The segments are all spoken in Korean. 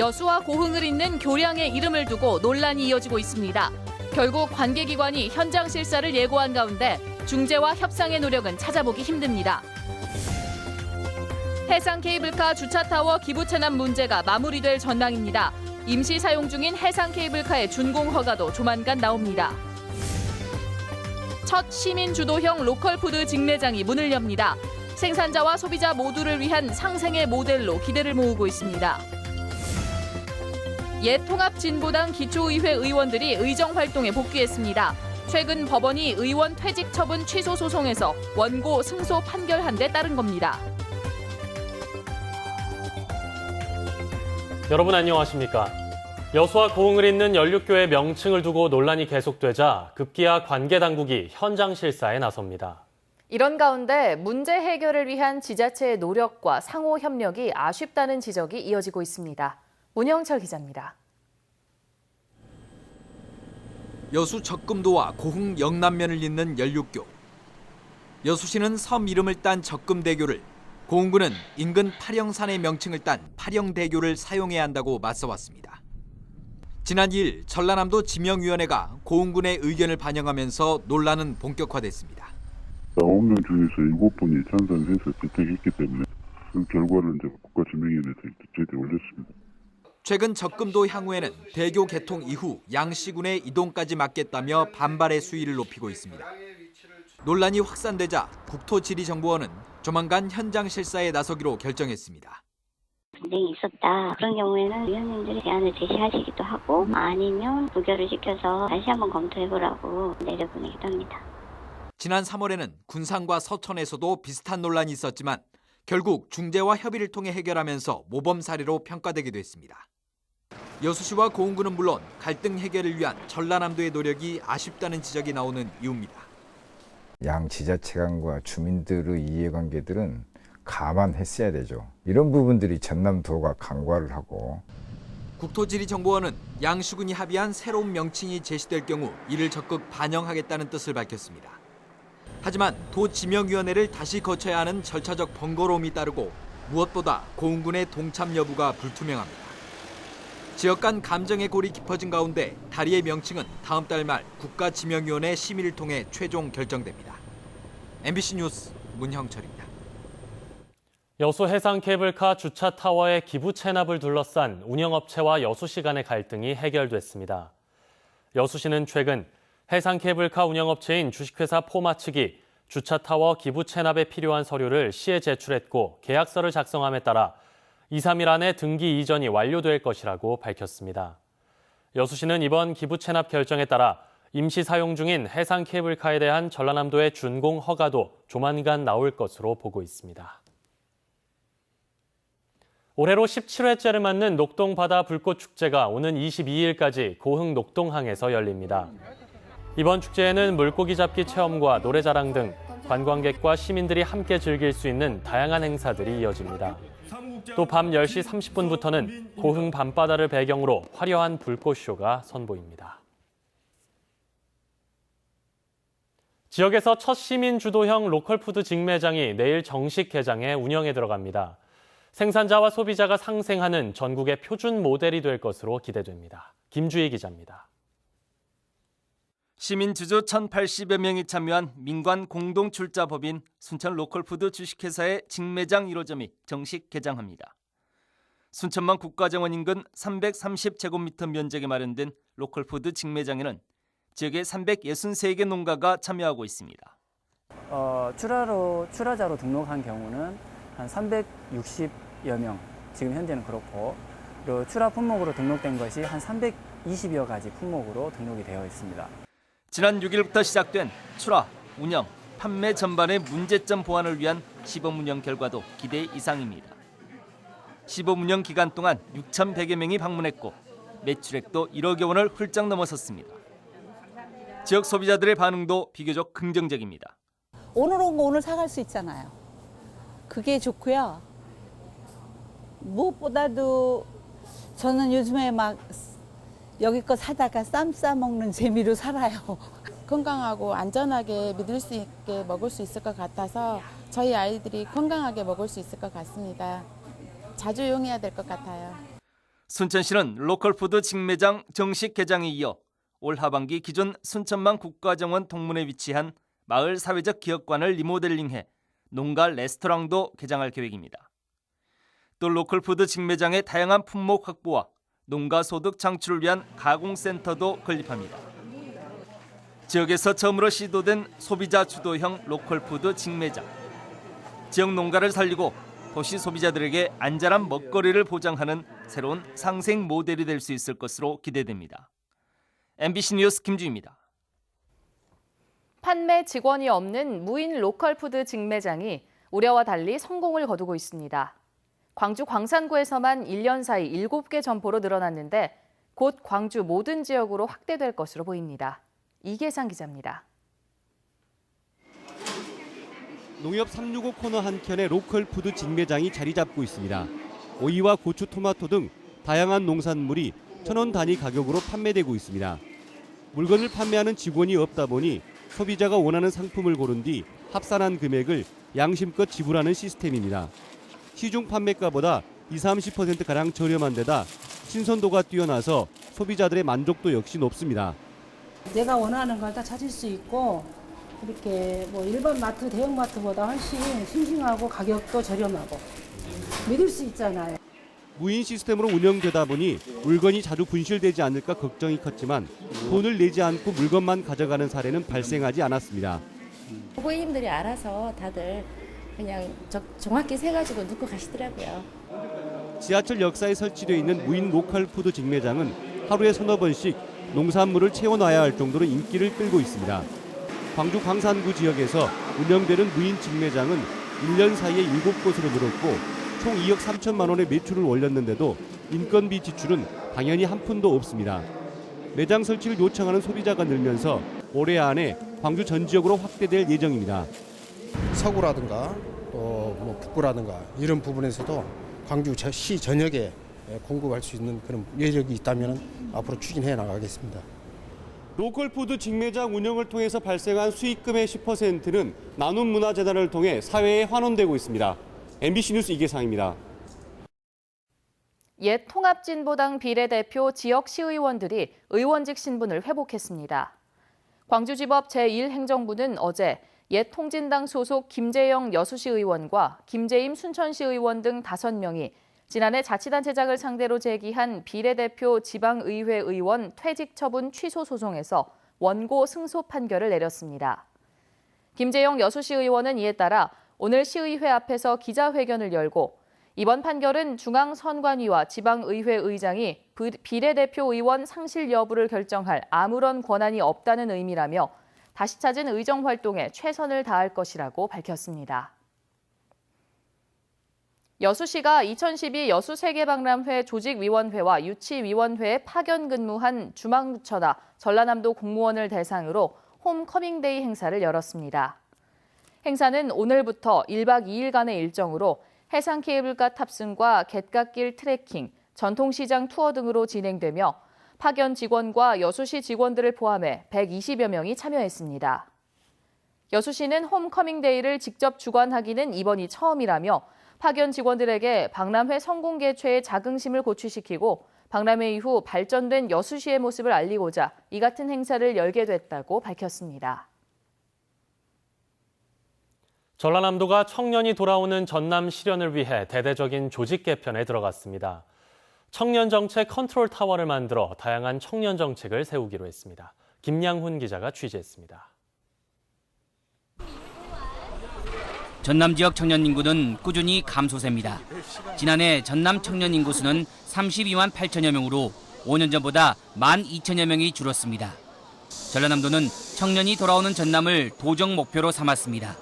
여수와 고흥을 잇는 교량의 이름을 두고 논란이 이어지고 있습니다. 결국 관계기관이 현장 실사를 예고한 가운데 중재와 협상의 노력은 찾아보기 힘듭니다. 해상 케이블카 주차타워 기부 체납 문제가 마무리될 전망입니다. 임시 사용 중인 해상 케이블카의 준공 허가도 조만간 나옵니다. 첫 시민 주도형 로컬푸드 직매장이 문을 엽니다. 생산자와 소비자 모두를 위한 상생의 모델로 기대를 모으고 있습니다. 옛 통합진보당 기초의회 의원들이 의정 활동에 복귀했습니다. 최근 법원이 의원 퇴직 처분 취소 소송에서 원고 승소 판결한 데 따른 겁니다. 여러분 안녕하십니까? 여수와 고흥을 잇는 연륙교의 명칭을 두고 논란이 계속되자 급기야 관계당국이 현장 실사에 나섭니다. 이런 가운데 문제 해결을 위한 지자체의 노력과 상호 협력이 아쉽다는 지적이 이어지고 있습니다. 문영철 기자입니다. 여수 적금도와 고흥 영남면을 잇는 연륙교. 여수시는 섬 이름을 딴 적금대교를, 고흥군은 인근 파령산의 명칭을 딴 파령대교를 사용해야 한다고 맞서왔습니다. 지난 2일 전라남도 지명위원회가 고흥군의 의견을 반영하면서 논란은 본격화됐습니다. 9명 중에서 7분이 찬성해서 채택했기 때문에 그 결과를 이제 국가지명위원회에서 저희들이 올렸습니다. 최근 적금도 향후에는 대교 개통 이후 양씨군의 이동까지 막겠다며 반발의 수위를 높이고 있습니다. 논란이 확산되자 국토지리정보원은 조만간 현장 실사에 나서기로 결정했습니다. 분쟁이 있었다. 그런 경우에는 위원님들이 제안을 제시하시기도 하고 아니면 부결을 시켜서 다시 한번 검토해보라고 내려보내기도 합니다. 지난 3월에는 군산과 서천에서도 비슷한 논란이 있었지만 결국 중재와 협의를 통해 해결하면서 모범 사례로 평가되기도 했습니다. 여수시와 고흥군은 물론 갈등 해결을 위한 전라남도의 노력이 아쉽다는 지적이 나오는 이유입니다. 양 지자체 간과 주민들의 이해관계들은 감안했어야 되죠. 이런 부분들이 전남도가 간과를 하고. 국토지리정보원은 양시군이 합의한 새로운 명칭이 제시될 경우 이를 적극 반영하겠다는 뜻을 밝혔습니다. 하지만 도지명위원회를 다시 거쳐야 하는 절차적 번거로움이 따르고 무엇보다 고흥군의 동참 여부가 불투명합니다. 지역 간 감정의 골이 깊어진 가운데 다리의 명칭은 다음 달 말 국가지명위원회 심의를 통해 최종 결정됩니다. MBC 뉴스 문형철입니다. 여수 해상 케이블카 주차 타워의 기부 체납을 둘러싼 운영업체와 여수시 간의 갈등이 해결됐습니다. 여수시는 최근 해상 케이블카 운영업체인 주식회사 포마 측이 주차 타워 기부 체납에 필요한 서류를 시에 제출했고 계약서를 작성함에 따라 2, 3일 안에 등기 이전이 완료될 것이라고 밝혔습니다. 여수시는 이번 기부 체납 결정에 따라 임시 사용 중인 해상 케이블카에 대한 전라남도의 준공 허가도 조만간 나올 것으로 보고 있습니다. 올해로 17회째를 맞는 녹동바다 불꽃축제가 오는 22일까지 고흥 녹동항에서 열립니다. 이번 축제에는 물고기 잡기 체험과 노래자랑 등 관광객과 시민들이 함께 즐길 수 있는 다양한 행사들이 이어집니다. 또 밤 10시 30분부터는 고흥 밤바다를 배경으로 화려한 불꽃쇼가 선보입니다. 지역에서 첫 시민 주도형 로컬푸드 직매장이 내일 정식 개장해 운영에 들어갑니다. 생산자와 소비자가 상생하는 전국의 표준 모델이 될 것으로 기대됩니다. 김주희 기자입니다. 시민 주주 1,080여 명이 참여한 민관 공동 출자법인 순천 로컬푸드 주식회사의 직매장 1호점이 정식 개장합니다. 순천만 국가정원 인근 330제곱미터 면적에 마련된 로컬푸드 직매장에는 지역의 363개 농가가 참여하고 있습니다. 출하자로 등록한 경우는 한 360여 명, 지금 현재는 그렇고, 그리고 출하 품목으로 등록된 것이 한 320여 가지 품목으로 등록이 되어 있습니다. 지난 6일부터 시작된 출하, 운영, 판매 전반의 문제점 보완을 위한 시범 운영 결과도 기대 이상입니다. 시범 운영 기간 동안 6,100여 명이 방문했고 매출액도 1억여 원을 훌쩍 넘어섰습니다. 지역 소비자들의 반응도 비교적 긍정적입니다. 오늘 온 거 오늘 사갈 수 있잖아요. 그게 좋고요. 무엇보다도 저는 요즘에 막 여기 거 사다가 쌈 싸먹는 재미로 살아요. 건강하고 안전하게 믿을 수 있게 먹을 수 있을 것 같아서 저희 아이들이 건강하게 먹을 수 있을 것 같습니다. 자주 이용해야 될 것 같아요. 순천시는 로컬푸드 직매장 정식 개장에 이어 올 하반기 기존 순천만 국가정원 동문에 위치한 마을 사회적 기업관을 리모델링해 농가 레스토랑도 개장할 계획입니다. 또 로컬푸드 직매장의 다양한 품목 확보와 농가 소득 창출을 위한 가공센터도 건립합니다. 지역에서 처음으로 시도된 소비자 주도형 로컬푸드 직매장. 지역 농가를 살리고 도시 소비자들에게 안전한 먹거리를 보장하는 새로운 상생 모델이 될 수 있을 것으로 기대됩니다. MBC 뉴스 김주희입니다. 판매 직원이 없는 무인 로컬푸드 직매장이 우려와 달리 성공을 거두고 있습니다. 광주 광산구에서만 1년 사이 7개 점포로 늘어났는데 곧 광주 모든 지역으로 확대될 것으로 보입니다. 이계상 기자입니다. 농협 365 코너 한켠에 로컬푸드 직매장이 자리 잡고 있습니다. 오이와 고추, 토마토 등 다양한 농산물이 1,000원 단위 가격으로 판매되고 있습니다. 물건을 판매하는 직원이 없다 보니 소비자가 원하는 상품을 고른 뒤 합산한 금액을 양심껏 지불하는 시스템입니다. 시중 판매가보다 20-30%가량 저렴한 데다 신선도가 뛰어나서 소비자들의 만족도 역시 높습니다. 내가 원하는 걸 다 찾을 수 있고 이렇게 뭐 일반 마트, 대형 마트보다 훨씬 싱싱하고 가격도 저렴하고 믿을 수 있잖아요. 무인 시스템으로 운영되다 보니 물건이 자주 분실되지 않을까 걱정이 컸지만 돈을 내지 않고 물건만 가져가는 사례는 발생하지 않았습니다. 고객님들이 알아서 다들 그냥 정확히 세가지고 넣고 가시더라고요. 지하철 역사에 설치되어 있는 무인 로컬푸드 직매장은 하루에 3-4번씩 농산물을 채워놔야 할 정도로 인기를 끌고 있습니다. 광주 광산구 지역에서 운영되는 무인 직매장은 1년 사이에 7곳으로 늘었고 총 2억 3천만 원의 매출을 올렸는데도 인건비 지출은 당연히 한 푼도 없습니다. 매장 설치를 요청하는 소비자가 늘면서 올해 안에 광주 전 지역으로 확대될 예정입니다. 서구라든가 또 뭐 북구라든가 이런 부분에서도 광주시 전역에 공급할 수 있는 그런 여력이 있다면 앞으로 추진해 나가겠습니다. 로컬푸드 직매장 운영을 통해서 발생한 수익금의 10%는 나눔문화재단을 통해 사회에 환원되고 있습니다. MBC 뉴스 이계상입니다. 옛 통합진보당 비례대표 지역시의원들이 의원직 신분을 회복했습니다. 광주지법 제1행정부는 어제 옛 통진당 소속 김재영 여수시 의원과 김재임 순천시 의원 등 5명이 지난해 자치단체장을 상대로 제기한 비례대표 지방의회 의원 퇴직 처분 취소 소송에서 원고 승소 판결을 내렸습니다. 김재영 여수시 의원은 이에 따라 오늘 시의회 앞에서 기자회견을 열고 이번 판결은 중앙선관위와 지방의회 의장이 비례대표 의원 상실 여부를 결정할 아무런 권한이 없다는 의미라며 다시 찾은 의정 활동에 최선을 다할 것이라고 밝혔습니다. 여수시가 2012 여수세계박람회 조직위원회와 유치위원회에 파견 근무한 주망부처나 전라남도 공무원을 대상으로 홈커밍데이 행사를 열었습니다. 행사는 오늘부터 1박 2일간의 일정으로 해상 케이블카 탑승과 갯갓길 트레킹, 전통시장 투어 등으로 진행되며 파견 직원과 여수시 직원들을 포함해 120여 명이 참여했습니다. 여수시는 홈커밍데이를 직접 주관하기는 이번이 처음이라며 파견 직원들에게 박람회 성공 개최에 자긍심을 고취시키고 박람회 이후 발전된 여수시의 모습을 알리고자 이 같은 행사를 열게 됐다고 밝혔습니다. 전라남도가 청년이 돌아오는 전남 실현을 위해 대대적인 조직 개편에 들어갔습니다. 청년 정책 컨트롤 타워를 만들어 다양한 청년 정책을 세우기로 했습니다. 김양훈 기자가 취재했습니다. 전남 지역 청년 인구는 꾸준히 감소세입니다. 지난해 전남 청년 인구 수는 32만 8천여 명으로 5년 전보다 12,000여 명이 줄었습니다. 전라남도는 청년이 돌아오는 전남을 도정 목표로 삼았습니다.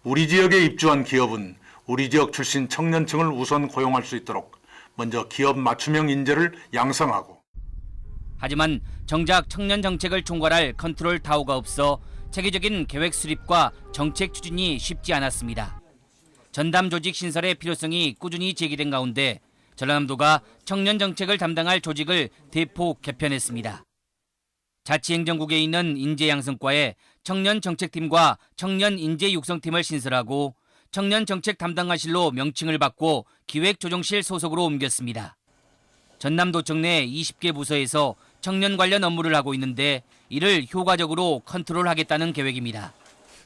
우리 지역에 입주한 기업은 우리 지역 출신 청년층을 우선 고용할 수 있도록 먼저 기업 맞춤형 인재를 양성하고. 하지만 정작 청년 정책을 총괄할 컨트롤 타워가 없어 체계적인 계획 수립과 정책 추진이 쉽지 않았습니다. 전담 조직 신설의 필요성이 꾸준히 제기된 가운데 전라남도가 청년 정책을 담당할 조직을 대폭 개편했습니다. 자치행정국에 있는 인재양성과에 청년정책팀과 청년인재육성팀을 신설하고 청년정책 담당관실로 명칭을 바꿔 기획조정실 소속으로 옮겼습니다. 전남도청 내 20개 부서에서 청년 관련 업무를 하고 있는데 이를 효과적으로 컨트롤하겠다는 계획입니다.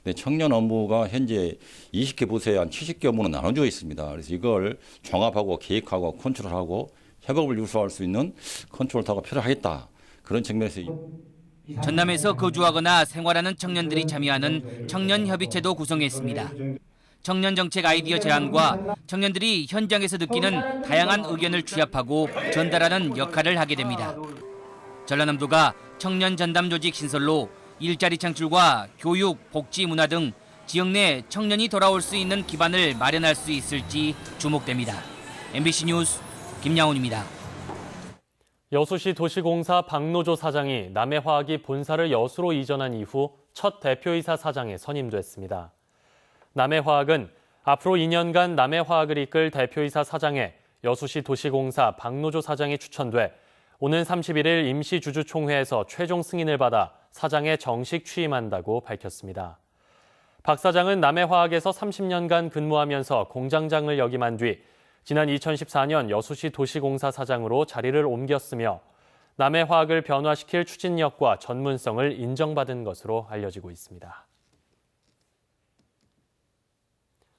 네, 청년 업무가 현재 20개 부서에 한 70개 업무는 나눠져 있습니다. 그래서 이걸 종합하고 계획하고 컨트롤하고 협업을 유도할 수 있는 컨트롤 타워가 필요하겠다. 그런 측면에서 전남에서 거주하거나 생활하는 청년들이 참여하는 청년협의체도 구성했습니다. 청년 정책 아이디어 제안과 청년들이 현장에서 느끼는 다양한 의견을 취합하고 전달하는 역할을 하게 됩니다. 전라남도가 청년 전담 조직 신설로 일자리 창출과 교육, 복지, 문화 등 지역 내 청년이 돌아올 수 있는 기반을 마련할 수 있을지 주목됩니다. MBC 뉴스 김양훈입니다. 여수시 도시공사 박노조 사장이 남해화학이 본사를 여수로 이전한 이후 첫 대표이사 사장에 선임됐습니다. 남해화학은 앞으로 2년간 남해화학을 이끌 대표이사 사장에 여수시 도시공사 박노조 사장이 추천돼 오는 31일 임시주주총회에서 최종 승인을 받아 사장에 정식 취임한다고 밝혔습니다. 박 사장은 남해화학에서 30년간 근무하면서 공장장을 역임한 뒤 지난 2014년 여수시 도시공사 사장으로 자리를 옮겼으며 남해화학을 변화시킬 추진력과 전문성을 인정받은 것으로 알려지고 있습니다.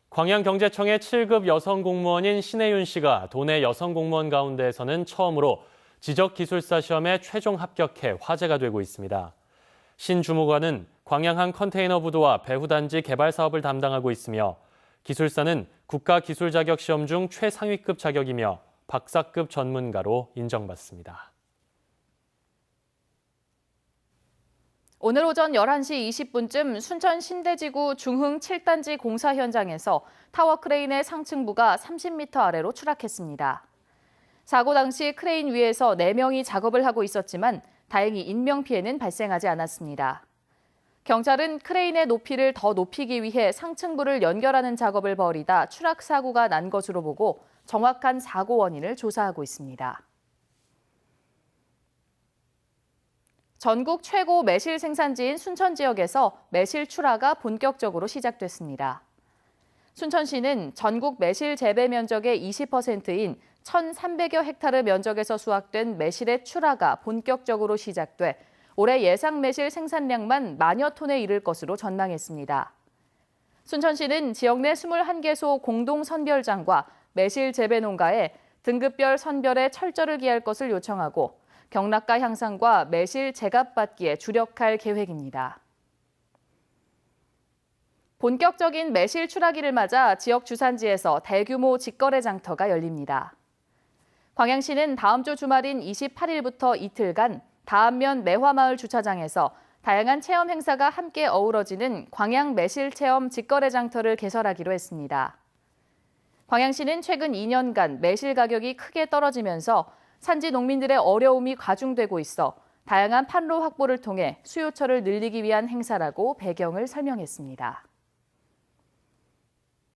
광양경제청의 7급 여성 공무원인 신혜윤 씨가 도내 여성 공무원 가운데에서는 처음으로 지적기술사 시험에 최종 합격해 화제가 되고 있습니다. 신 주무관은 광양 한 컨테이너 부도와 배후단지 개발 사업을 담당하고 있으며 기술사는 국가기술자격시험 중 최상위급 자격이며 박사급 전문가로 인정받습니다. 오늘 오전 11시 20분쯤 순천 신대지구 중흥 7단지 공사 현장에서 타워 크레인의 상층부가 30m 아래로 추락했습니다. 사고 당시 크레인 위에서 4명이 작업을 하고 있었지만 다행히 인명피해는 발생하지 않았습니다. 경찰은 크레인의 높이를 더 높이기 위해 상층부를 연결하는 작업을 벌이다 추락 사고가 난 것으로 보고 정확한 사고 원인을 조사하고 있습니다. 전국 최고 매실 생산지인 순천 지역에서 매실 출하가 본격적으로 시작됐습니다. 순천시는 전국 매실 재배 면적의 20%인 1,300여 헥타르 면적에서 수확된 매실의 출하가 본격적으로 시작돼 올해 예상 매실 생산량만 10,000여 톤에 이를 것으로 전망했습니다. 순천시는 지역 내 21개소 공동 선별장과 매실 재배 농가에 등급별 선별에 철저를 기할 것을 요청하고 경락가 향상과 매실 제값받기에 주력할 계획입니다. 본격적인 매실 출하기를 맞아 지역 주산지에서 대규모 직거래 장터가 열립니다. 광양시는 다음 주 주말인 28일부터 이틀간 다안면 매화마을 주차장에서 다양한 체험 행사가 함께 어우러지는 광양 매실 체험 직거래 장터를 개설하기로 했습니다. 광양시는 최근 2년간 매실 가격이 크게 떨어지면서 산지 농민들의 어려움이 가중되고 있어 다양한 판로 확보를 통해 수요처를 늘리기 위한 행사라고 배경을 설명했습니다.